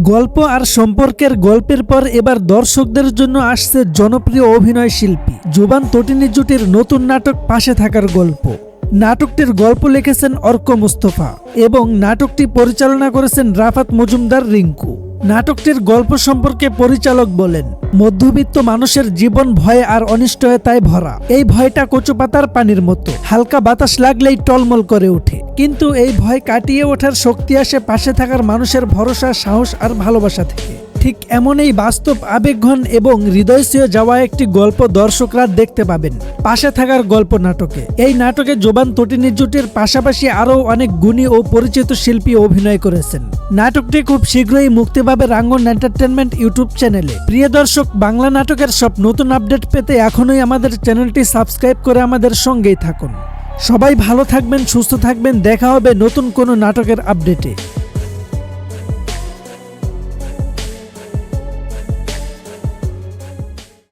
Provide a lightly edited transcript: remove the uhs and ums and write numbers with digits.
গল্প আর সম্পর্কের গল্পের পর এবার দর্শকদের জন্য আসছে জনপ্রিয় অভিনয় শিল্পী জুবান তটিনী জুটির নতুন নাটক পাশে থাকার গল্প। নাটকটির গল্প লিখেছেন অর্ক মুস্তফা এবং নাটকটি পরিচালনা করেছেন রাফাত মজুমদার রিঙ্কু। নাটকটির গল্প সম্পর্কে পরিচালক বলেন, মধ্যবিত্ত মানুষের জীবন ভয় আর অনিশ্চয়তায় ভরা। এই ভয়টা কচুপাতার পানির মতো, হালকা বাতাস লাগলেই টলমল করে ওঠে। কিন্তু এই ভয় কাটিয়ে ওঠার শক্তি আসে পাশে থাকার মানুষের ভরসা, সাহস আর ভালোবাসা থেকে। ঠিক এমনই বাস্তব, আবেগঘন এবং হৃদয়স্পর্শী যাওয়া একটি গল্প দর্শকরা দেখতে পাবেন পাশে থাকার গল্প নাটকে। এই নাটকে জুবান তটিনী জুটির পাশাপাশি আরও অনেক গুণী ও পরিচিত শিল্পী অভিনয় করেছেন। নাটকটি খুব শীঘ্রই মুক্তি পাবে রাঙ্গন এন্টারটেনমেন্ট ইউটিউব চ্যানেলে। প্রিয় দর্শক, বাংলা নাটকের সব নতুন আপডেট পেতে এখনই আমাদের চ্যানেলটি সাবস্ক্রাইব করে আমাদের সঙ্গেই থাকুন। সবাই ভালো থাকবেন, সুস্থ থাকবেন। দেখা হবে নতুন কোনো নাটকের আপডেটে।